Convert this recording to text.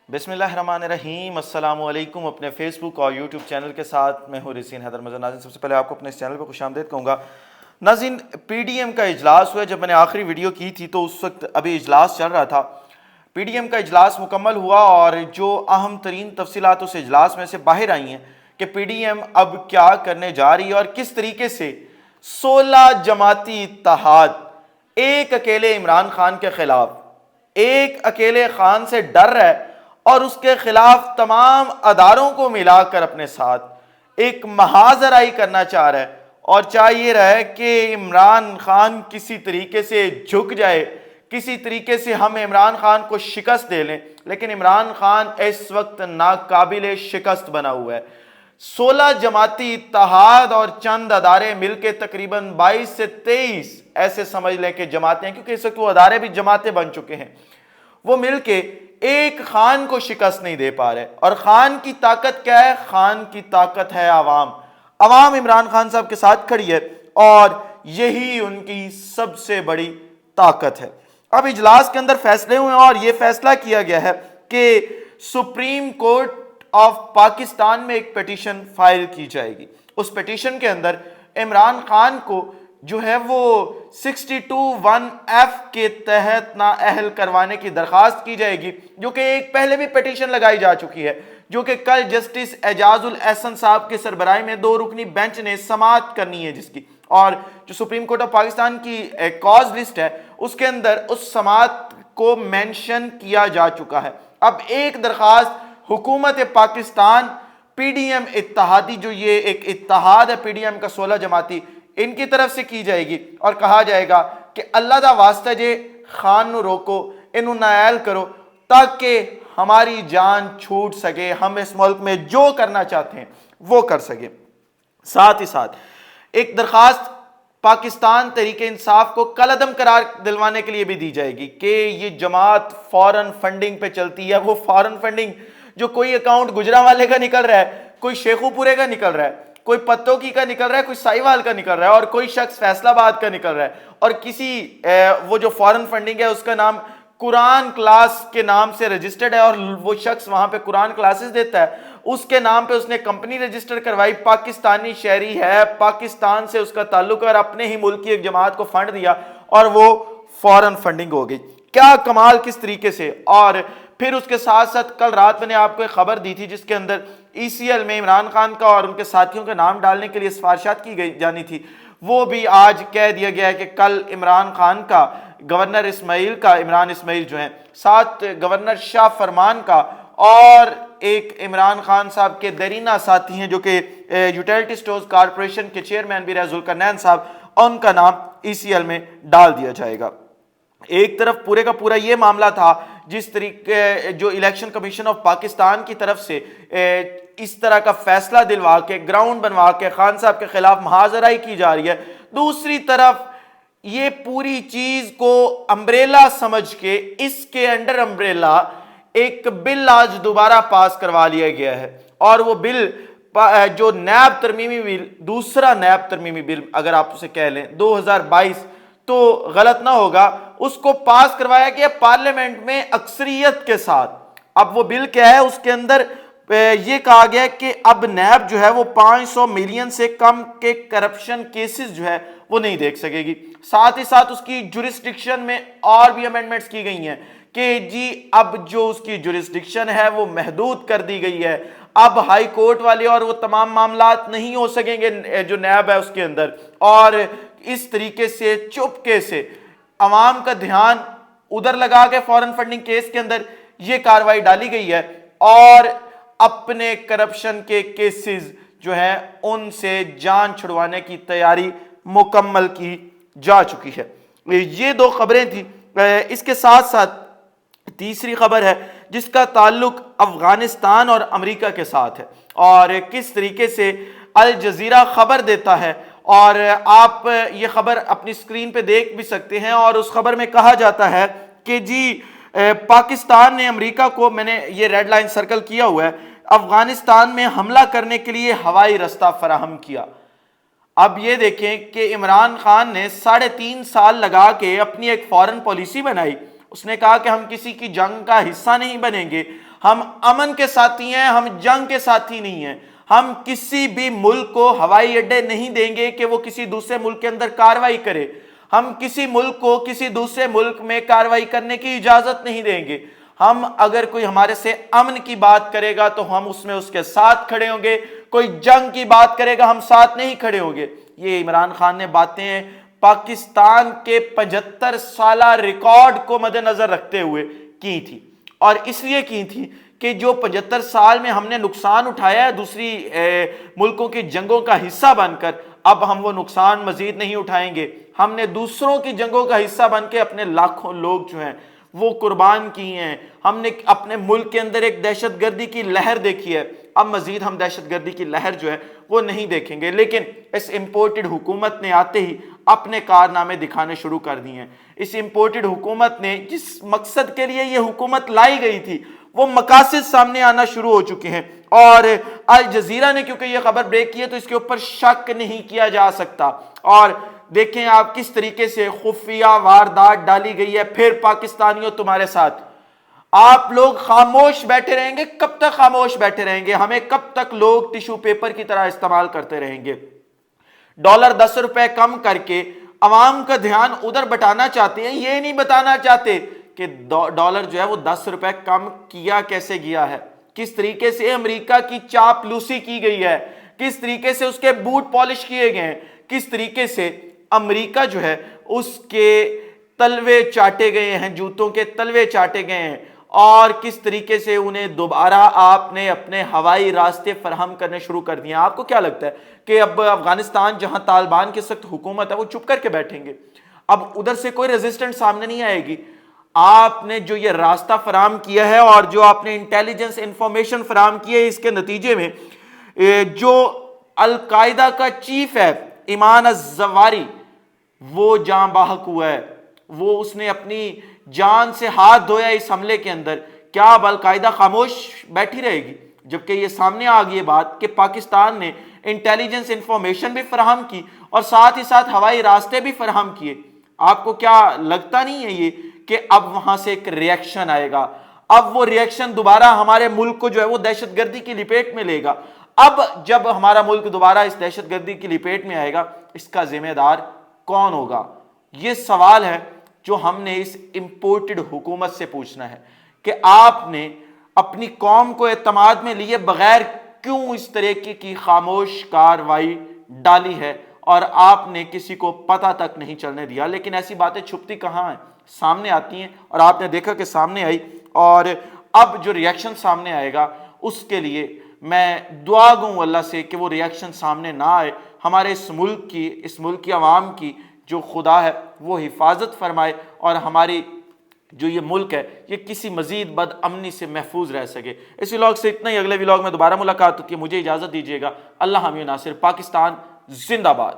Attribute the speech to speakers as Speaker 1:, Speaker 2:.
Speaker 1: بسم اللہ الرحمن الرحیم۔ السلام علیکم۔ اپنے فیس بک اور یوٹیوب چینل کے ساتھ میں ہوں رسین حیدر مظہر۔ ناظرین، سب سے پہلے آپ کو اپنے اس چینل پہ خوش آمدید کہوں گا۔ ناظرین، پی ڈی ایم کا اجلاس ہوا۔ جب میں نے آخری ویڈیو کی تھی تو اس وقت ابھی اجلاس چل رہا تھا۔ پی ڈی ایم کا اجلاس مکمل ہوا اور جو اہم ترین تفصیلات اس اجلاس میں سے باہر آئی ہیں کہ پی ڈی ایم اب کیا کرنے جا رہی ہے اور کس طریقے سے 16 جماعتی اتحاد ایک اکیلے عمران خان کے خلاف، ایک اکیلے خان سے ڈر رہا ہے اور اس کے خلاف تمام اداروں کو ملا کر اپنے ساتھ ایک محاذ آرائی کرنا چاہ رہا ہے، اور چاہ یہ رہا ہے کہ عمران خان کسی طریقے سے جھک جائے، کسی طریقے سے ہم عمران خان کو شکست دے لیں۔ لیکن عمران خان اس وقت ناقابل شکست بنا ہوا ہے۔ 16 جماعتی اتحاد اور چند ادارے مل کے تقریباً 22 سے 23 ایسے سمجھ لیں کہ جماعتیں ہیں، کیونکہ اس وقت وہ ادارے بھی جماعتیں بن چکے ہیں، وہ مل کے ایک خان کو شکست نہیں دے پا رہے۔ اور خان کی طاقت کیا ہے؟ خان کی طاقت ہے عوام۔ عوام عمران خان صاحب کے ساتھ کھڑی ہے اور یہی ان کی سب سے بڑی طاقت ہے۔ اب اجلاس کے اندر فیصلے ہوئے اور یہ فیصلہ کیا گیا ہے کہ سپریم کورٹ آف پاکستان میں ایک پیٹیشن فائل کی جائے گی۔ اس پیٹیشن کے اندر عمران خان کو جو ہے وہ 62(1)(f) کے تحت نااہل کروانے کی درخواست کی جائے گی، جو کہ ایک پہلے بھی پیٹیشن لگائی جا چکی ہے، جو کہ کل جسٹس اعجاز الاحسن صاحب کی سربراہی میں 2 رکنی بینچ نے سماعت کرنی ہے جس کی، اور جو سپریم کورٹ آف پاکستان کی کاز لسٹ ہے اس کے اندر اس سماعت کو مینشن کیا جا چکا ہے۔ اب ایک درخواست حکومت پاکستان پی ڈی ایم اتحادی، جو یہ ایک اتحاد ہے پی ڈی ایم کا 16 جماعتی، ان کی طرف سے کی جائے گی اور کہا جائے گا کہ اللہ دا واسطہ جے خان نو روکو، انہوں نائل کرو تاکہ ہماری جان چھوٹ سکے، ہم اس ملک میں جو کرنا چاہتے ہیں وہ کر سکے۔ ساتھ ہی ساتھ ایک درخواست پاکستان تحریک انصاف کو کالعدم قرار دلوانے کے لیے بھی دی جائے گی کہ یہ جماعت فورن فنڈنگ پہ چلتی ہے۔ وہ فورن فنڈنگ جو کوئی اکاؤنٹ گجرانوالے کا نکل رہا ہے، کوئی شیخو پورے کا نکل رہا ہے، کوئی پتوکی کا نکل رہا ہے، کوئی سائیوال کا نکل رہا ہے، اور کوئی شخص فیصل آباد کا نکل رہا ہے، اور کسی وہ جو فورن فنڈنگ ہے اس کا نام قرآن کلاس کے نام سے رجسٹرڈ ہے، اور وہ شخص وہاں پہ قرآن کلاسز دیتا ہے، اس کے نام پہ اس نے کمپنی رجسٹر کروائی، پاکستانی شہری ہے، پاکستان سے اس کا تعلق ہے، اور اپنے ہی ملک کی ایک جماعت کو فنڈ دیا اور وہ فورن فنڈنگ ہو گئی۔ کیا کمال کس طریقے سے! اور پھر اس کے ساتھ ساتھ کل رات میں نے آپ کو ایک خبر دی تھی جس کے اندر ای سی ایل میں عمران خان کا اور ان کے ساتھیوں کا نام ڈالنے کے لیے سفارشات کی جانی تھی، وہ بھی آج کہہ دیا گیا ہے کہ کل عمران خان کا، گورنر اسماعیل کا، عمران اسماعیل جو ہیں، ساتھ گورنر شاہ فرمان کا، اور ایک عمران خان صاحب کے دیرینہ ساتھی ہیں جو کہ یوٹیلٹی سٹورز کارپوریشن کے چیئرمین بھی رہے ذوالقرنین صاحب، ان کا نام ای سی ایل میں ڈال دیا جائے گا۔ ایک طرف پورے کا پورا یہ معاملہ تھا جس طریقے جو الیکشن کمیشن آف پاکستان کی طرف سے اس طرح کا فیصلہ دلوا کے، گراؤنڈ بنوا کے خان صاحب کے خلاف محاذ آرائی کی جا رہی ہے، دوسری طرف یہ پوری چیز کو امبریلا سمجھ کے اس کے انڈر امبریلا ایک بل آج دوبارہ پاس کروا لیا گیا ہے، اور وہ بل جو نیب ترمیمی بل، دوسرا نیب ترمیمی بل اگر آپ اسے کہہ لیں 2022 تو غلط نہ ہوگا، اس کو پاس کروایا گیا پارلیمنٹ میں اکثریت کے ساتھ۔ اب وہ بل کیا ہے؟ اس کے اندر یہ کہا گیا کہ اب نیب جو ہے وہ 500 ملین سے کم کے کرپشن کیسز جو ہے وہ نہیں دیکھ سکے گی۔ ساتھ ہی ساتھ اس کی جورسڈکشن میں اور بھی امینڈمنٹس کی گئی ہیں کہ جی اب جو اس کی جورسڈکشن ہے وہ محدود کر دی گئی ہے، اب ہائی کورٹ والے اور وہ تمام معاملات نہیں ہو سکیں گے جو نیب ہے اس کے اندر، اور اس طریقے سے چپکے سے عوام کا دھیان ادھر لگا کے فورن فنڈنگ کیس کے اندر یہ کاروائی ڈالی گئی ہے، اور اپنے کرپشن کے کیسز جو ہیں ان سے جان چھڑوانے کی تیاری مکمل کی جا چکی ہے۔ یہ 2 خبریں تھیں۔ اس کے ساتھ ساتھ تیسری خبر ہے جس کا تعلق افغانستان اور امریکہ کے ساتھ ہے، اور کس طریقے سے الجزیرہ خبر دیتا ہے، اور آپ یہ خبر اپنی سکرین پہ دیکھ بھی سکتے ہیں، اور اس خبر میں کہا جاتا ہے کہ جی پاکستان نے امریکہ کو، میں نے یہ ریڈ لائن سرکل کیا ہوا ہے، افغانستان میں حملہ کرنے کے لیے ہوائی رستہ فراہم کیا۔ اب یہ دیکھیں کہ عمران خان نے 3.5 سال لگا کے اپنی ایک فورن پالیسی بنائی، اس نے کہا کہ ہم کسی کی جنگ کا حصہ نہیں بنیں گے، ہم امن کے ساتھی ہیں، ہم جنگ کے ساتھی نہیں ہیں، ہم کسی بھی ملک کو ہوائی اڈے نہیں دیں گے کہ وہ کسی دوسرے ملک کے اندر کاروائی کرے، ہم کسی ملک کو کسی دوسرے ملک میں کاروائی کرنے کی اجازت نہیں دیں گے، ہم اگر کوئی ہمارے سے امن کی بات کرے گا تو ہم اس میں اس کے ساتھ کھڑے ہوں گے، کوئی جنگ کی بات کرے گا ہم ساتھ نہیں کھڑے ہوں گے۔ یہ عمران خان نے باتیں پاکستان کے 75 سالہ ریکارڈ کو مد نظر رکھتے ہوئے کی تھی، اور اس لیے کی تھی کہ جو 75 سال میں ہم نے نقصان اٹھایا ہے دوسری ملکوں کی جنگوں کا حصہ بن کر، اب ہم وہ نقصان مزید نہیں اٹھائیں گے۔ ہم نے دوسروں کی جنگوں کا حصہ بن کے اپنے لاکھوں لوگ جو ہیں وہ قربان کی ہیں، ہم نے اپنے ملک کے اندر ایک دہشت گردی کی لہر دیکھی ہے، اب مزید ہم دہشت گردی کی لہر جو ہے وہ نہیں دیکھیں گے۔ لیکن اس امپورٹڈ حکومت نے آتے ہی اپنے کارنامے دکھانے شروع کر دیے ہیں۔ اس امپورٹڈ حکومت نے جس مقصد کے لیے یہ حکومت لائی گئی تھی وہ مقاصد سامنے آنا شروع ہو چکے ہیں، اور الجزیرہ نے کیونکہ یہ خبر بریک کی ہے تو اس کے اوپر شک نہیں کیا جا سکتا۔ اور دیکھیں آپ کس طریقے سے خفیہ واردات ڈالی گئی ہے، پھر پاکستانیوں تمہارے ساتھ، آپ لوگ خاموش بیٹھے رہیں گے، کب تک خاموش بیٹھے رہیں گے؟ ہمیں کب تک لوگ ٹیشو پیپر کی طرح استعمال کرتے رہیں گے؟ ڈالر 10 روپے کم کر کے عوام کا دھیان ادھر بٹانا چاہتے ہیں، یہ نہیں بتانا چاہتے کہ ڈالر جو ہے وہ 10 روپے کم کیا کیسے گیا ہے، کس طریقے سے امریکہ کی چاپلوسی کی گئی ہے، کس طریقے سے اس کے بوٹ پالش کیے گئے ہیں، کس طریقے سے امریکہ جو ہے اس کے تلوے چاٹے گئے ہیں، جوتوں کے تلوے چاٹے گئے ہیں، اور کس طریقے سے انہیں دوبارہ آپ نے اپنے ہوائی راستے فراہم کرنے شروع کر دیے۔ آپ کو کیا لگتا ہے کہ اب افغانستان جہاں طالبان کی سخت حکومت ہے وہ چپ کر کے بیٹھیں گے؟ اب ادھر سے کوئی ریزسٹنٹ سامنے نہیں آئے گی۔ آپ نے جو یہ راستہ فراہم کیا ہے اور جو آپ نے انٹیلیجنس انفارمیشن فراہم کی ہے، اس کے نتیجے میں جو القاعدہ کا چیف ہے ایمان الزواری، وہ جاں بحق ہوا ہے، وہ اس نے اپنی جان سے ہاتھ دھویا اس حملے کے اندر۔ کیا اب القاعدہ خاموش بیٹھی رہے گی؟ جبکہ یہ سامنے آ گئی بات کہ پاکستان نے انٹیلیجنس انفارمیشن بھی فراہم کی اور ساتھ ہی ساتھ ہوائی راستے بھی فراہم کیے۔ آپ کو کیا لگتا نہیں ہے یہ کہ اب وہاں سے ایک ری ایکشن آئے گا؟ اب وہ ری ایکشن دوبارہ ہمارے ملک کو جو ہے وہ دہشت گردی کی لپیٹ میں لے گا۔ اب جب ہمارا ملک دوبارہ اس دہشت گردی کی لپیٹ میں آئے گا، اس کا ذمہ دار کون ہوگا؟ یہ سوال ہے جو ہم نے اس امپورٹڈ حکومت سے پوچھنا ہے کہ آپ نے اپنی قوم کو اعتماد میں لیے بغیر کیوں اس طرح کی خاموش کاروائی ڈالی ہے، اور آپ نے کسی کو پتہ تک نہیں چلنے دیا۔ لیکن ایسی باتیں چھپتی کہاں ہیں، سامنے آتی ہیں، اور آپ نے دیکھا کہ سامنے آئی، اور اب جو ری ایکشن سامنے آئے گا اس کے لیے میں دعا گوں اللہ سے کہ وہ ری ایکشن سامنے نہ آئے، ہمارے اس ملک کی عوام کی جو خدا ہے وہ حفاظت فرمائے، اور ہماری جو یہ ملک ہے یہ کسی مزید بد امنی سے محفوظ رہ سکے۔ اس ولاگ سے اتنا ہی، اگلے ولاگ میں دوبارہ ملاقات ہوتی ہے، مجھے اجازت دیجیے گا۔ اللہ حامی و ناصر، پاکستان زندہ باد۔